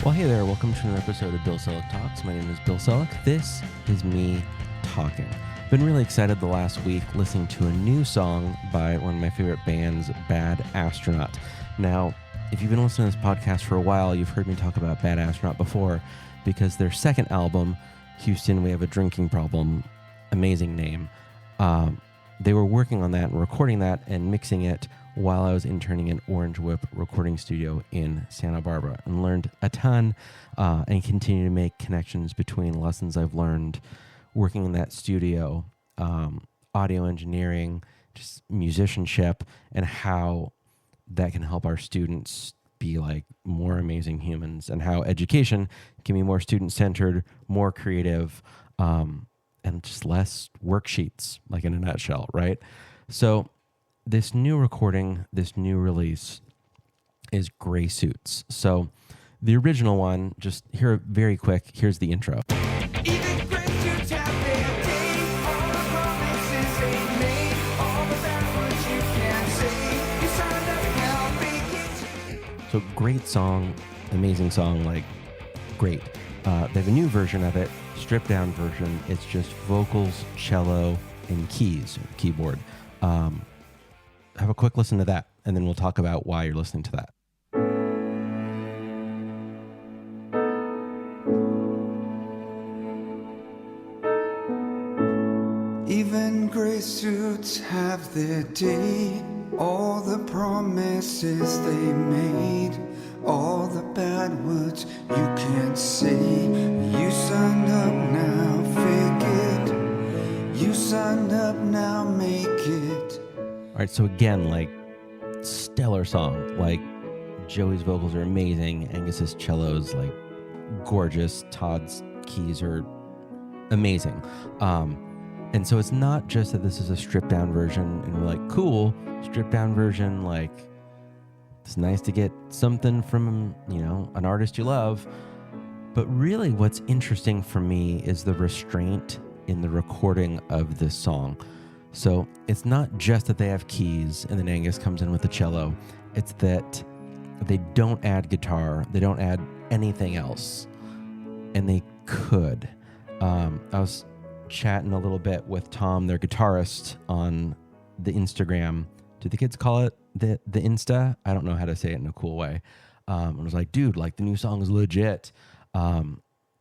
Well, hey there. Welcome to another episode of Bill Selak Talks. My name is Bill Selak. This is me talking. Been really excited the last week listening to a new song by one of my favorite bands, Bad Astronaut. Now, if you've been listening to this podcast for a while, you've heard me talk about Bad Astronaut before because their second album, Houston, We Have a Drinking Problem, amazing name. They were working on that and recording that and mixing it while I was interning in Orange Whip Recording Studio in Santa Barbara, and learned a ton and continue to make connections between lessons I've learned working in that studio, audio engineering, just musicianship, and how that can help our students be like more amazing humans, and how education can be more student-centered, more creative, and just less worksheets, like in a nutshell, right? So this new recording, this new release is Gray Suits. So the original one, just here very quick, here's the intro. Even gray suits have their day. All the promises they made, all the bad words you can't say. You signed up now, make it. So great song, amazing song, like great. They have a new version of it, stripped down version. It's just vocals, cello, and keys, keyboard. Have a quick listen to that, and then we'll talk about why you're listening to that. Even gray suits have their day. All the promises they made, all the bad words you can't say. You signed up now, fake it. You signed up now, make it. All right, so again, like, stellar song. Like, Joey's vocals are amazing. Angus's cello's, like, gorgeous. Todd's keys are amazing. And so it's not just that this is a stripped-down version, and we're like, cool, stripped-down version, like, it's nice to get something from, an artist you love. But really what's interesting for me is the restraint in the recording of this song. So it's not just that they have keys and then Angus comes in with the cello. It's that they don't add guitar. They don't add anything else. And they could. I was chatting a little bit with Tom, their guitarist, on the Instagram. Do the kids call it the Insta? I don't know how to say it in a cool way. I was like, dude, like, the new song is legit.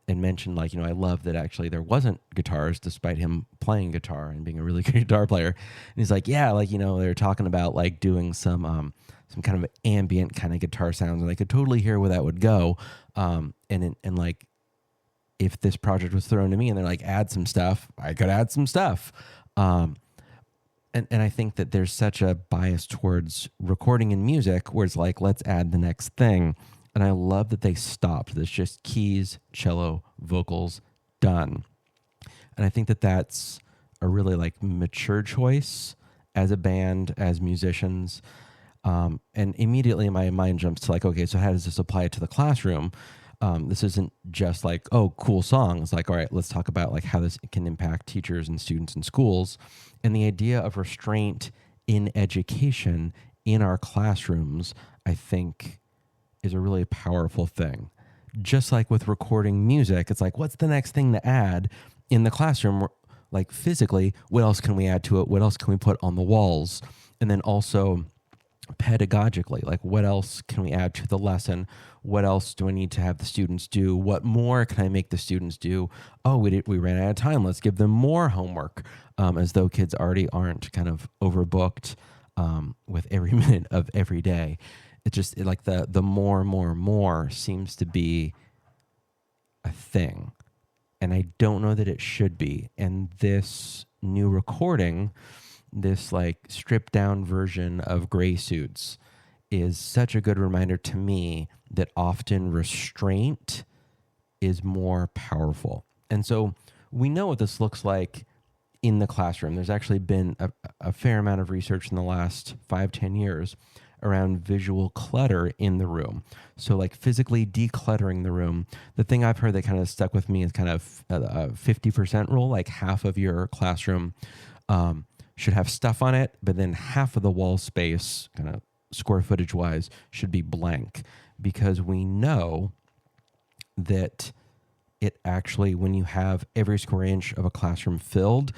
And mentioned, like, I love that actually there wasn't guitars despite him playing guitar and being a really good guitar player. And he's like, yeah, like, they were talking about like doing some kind of ambient kind of guitar sounds, and I could totally hear where that would go. And like, if this project was thrown to me and they're like, add some stuff, I could add some stuff. And I think that there's such a bias towards recording in music where it's like, let's add the next thing. And I love that they stopped. There's just keys, cello, vocals, done. And I think that that's a really like mature choice as a band, as musicians. And immediately my mind jumps to like, okay, so how does this apply to the classroom? This isn't just like, oh, cool song. It's like, all right, let's talk about like how this can impact teachers and students in schools. And the idea of restraint in education in our classrooms, I think, is a really powerful thing. Just like with recording music, it's like, what's the next thing to add in the classroom? Like, physically, what else can we add to it? What else can we put on the walls? And then also pedagogically, like, what else can we add to the lesson? What else do I need to have the students do? What more can I make the students do? Oh, we ran out of time. Let's give them more homework, as though kids already aren't kind of overbooked with every minute of every day. It just like the more seems to be a thing. And I don't know that it should be. And this new recording, this like stripped down version of Gray Suits, is such a good reminder to me that often restraint is more powerful. And so we know what this looks like in the classroom. There's actually been a fair amount of research in the last 5-10 years around visual clutter in the room. So like physically decluttering the room. The thing I've heard that kind of stuck with me is kind of a 50% rule, like half of your classroom should have stuff on it, but then half of the wall space, kind of square footage wise, should be blank, because we know that it actually, when you have every square inch of a classroom filled,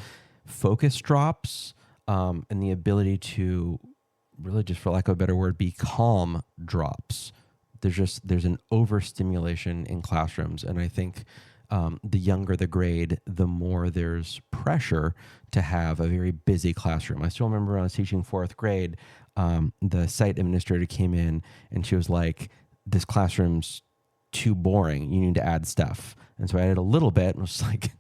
focus drops, and the ability to really, just for lack of a better word, be calm drops. There's an overstimulation in classrooms, and I think the younger the grade, the more there's pressure to have a very busy classroom. I still remember when I was teaching fourth grade, the site administrator came in and she was like, "This classroom's too boring. You need to add stuff." And so I added a little bit and was like,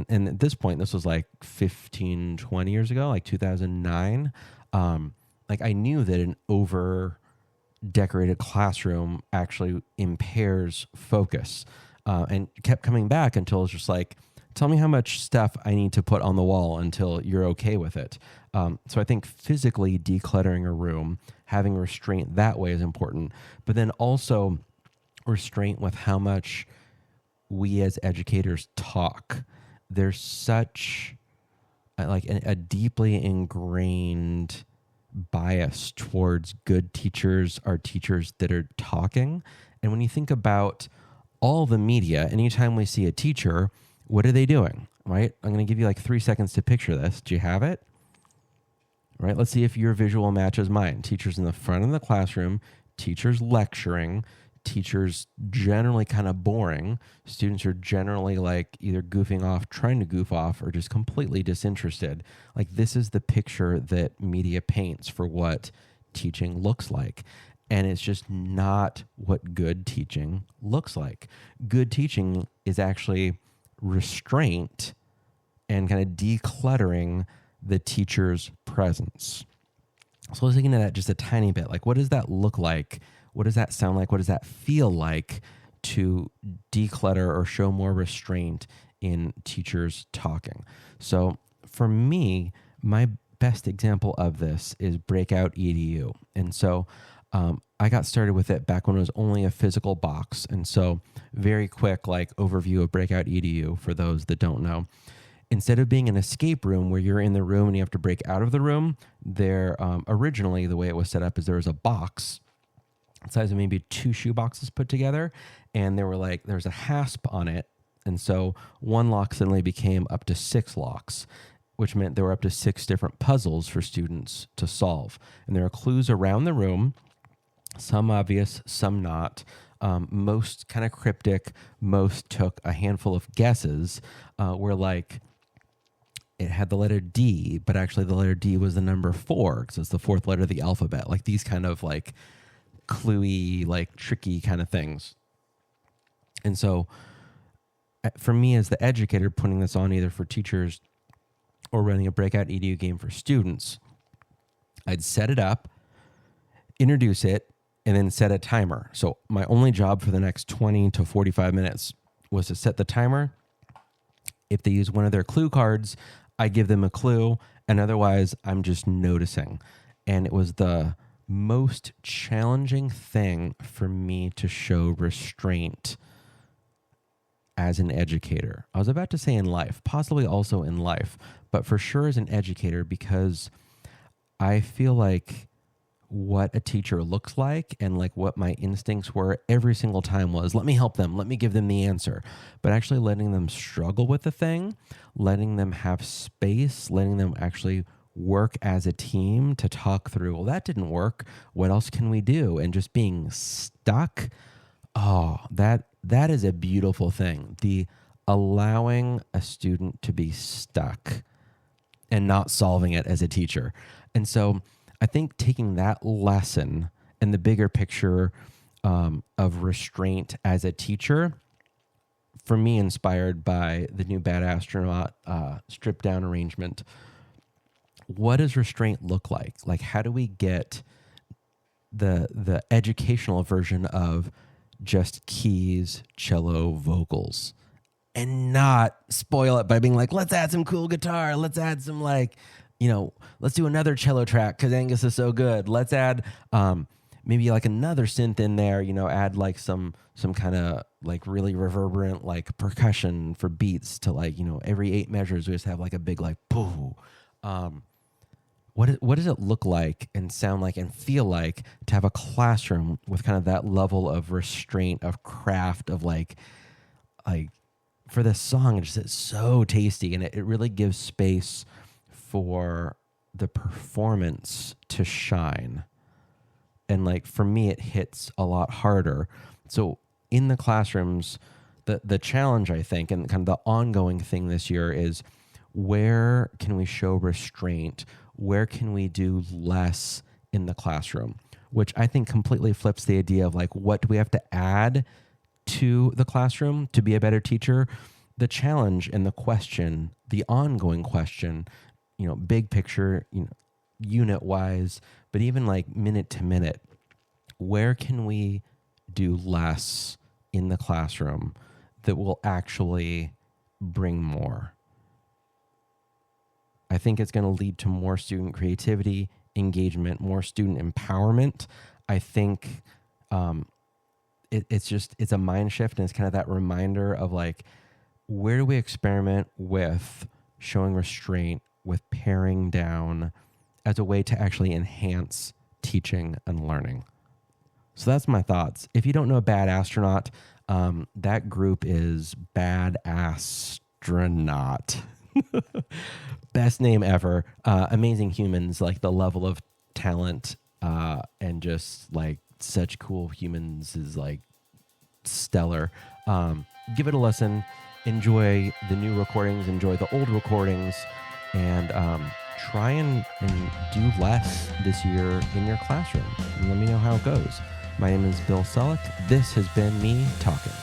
and at this point, this was like 15, 20 years ago, like 2009. Like I knew that an over decorated classroom actually impairs focus, and kept coming back until it was just like, tell me how much stuff I need to put on the wall until you're okay with it. So I think physically decluttering a room, having restraint that way is important, but then also restraint with how much we as educators talk. There's such like a deeply ingrained bias towards good teachers are teachers that are talking. And when you think about all the media, anytime we see a teacher, what are they doing? Right? I'm going to give you like 3 seconds to picture this. Do you have it? Right? Let's see if your visual matches mine. Teachers in the front of the classroom, teachers lecturing, teachers generally kind of boring. Students are generally like either goofing off, trying to goof off, or just completely disinterested. Like this is the picture that media paints for what teaching looks like. And it's just not what good teaching looks like. Good teaching is actually restraint and kind of decluttering the teacher's presence. So let's dig into that just a tiny bit. Like, what does that look like? What does that sound like? What does that feel like to declutter or show more restraint in teachers talking? So for me, my best example of this is Breakout EDU. And so I got started with it back when it was only a physical box. And so very quick, like overview of Breakout EDU for those that don't know. Instead of being an escape room where you're in the room and you have to break out of the room, there originally the way it was set up is there was a box the size of maybe 2 shoe boxes put together, and there's a hasp on it, and so one lock suddenly became up to 6 locks, which meant there were up to 6 different puzzles for students to solve. And there are clues around the room, some obvious, some not. Most kind of cryptic, most took a handful of guesses, where like it had the letter D, but actually the letter D was the number 4 because it's the 4th letter of the alphabet. Like these kind of like cluey, like tricky kind of things. And so for me as the educator putting this on either for teachers or running a Breakout EDU game for students, I'd set it up, introduce it, and then set a timer. So my only job for the next 20 to 45 minutes was to set the timer. If they use one of their clue cards, I give them a clue, and otherwise I'm just noticing. And it was the most challenging thing for me to show restraint as an educator. I was about to say in life, possibly also in life, but for sure as an educator, because I feel like what a teacher looks like and like what my instincts were every single time was, let me help them, let me give them the answer. But actually letting them struggle with the thing, letting them have space, letting them actually work as a team to talk through, well, that didn't work, what else can we do? And just being stuck, that is a beautiful thing. The allowing a student to be stuck and not solving it as a teacher. And so I think taking that lesson and the bigger picture of restraint as a teacher, for me, inspired by the new Bad Astronaut stripped down arrangement. What does restraint look like? Like, how do we get the educational version of just keys, cello, vocals, and not spoil it by being like, let's add some cool guitar, let's add some like, let's do another cello track because Angus is so good. Let's add maybe like another synth in there, add like some kind of like really reverberant like percussion for beats to like, every 8 measures we just have like a big like boo. what does it look like and sound like and feel like to have a classroom with kind of that level of restraint, of craft, of like for this song, it's so tasty, and it really gives space for the performance to shine. And like for me, it hits a lot harder. So in the classrooms, the challenge, I think, and kind of the ongoing thing this year is, where can we show restraint? Where can we do less in the classroom? Which I think completely flips the idea of like, what do we have to add to the classroom to be a better teacher? The challenge and the question, the ongoing question, big picture, unit wise, but even like minute to minute, where can we do less in the classroom that will actually bring more? I think it's going to lead to more student creativity, engagement, more student empowerment. I think it's a mind shift, and it's kind of that reminder of like, where do we experiment with showing restraint, with paring down as a way to actually enhance teaching and learning? So that's my thoughts. If you don't know Bad Astronaut, that group is Bad Astronaut. Best name ever. Amazing humans, like the level of talent and just like such cool humans is like stellar. Give it a listen. Enjoy the new recordings. Enjoy the old recordings. And try and do less this year in your classroom. And let me know how it goes. My name is Bill Selak. This has been me talking.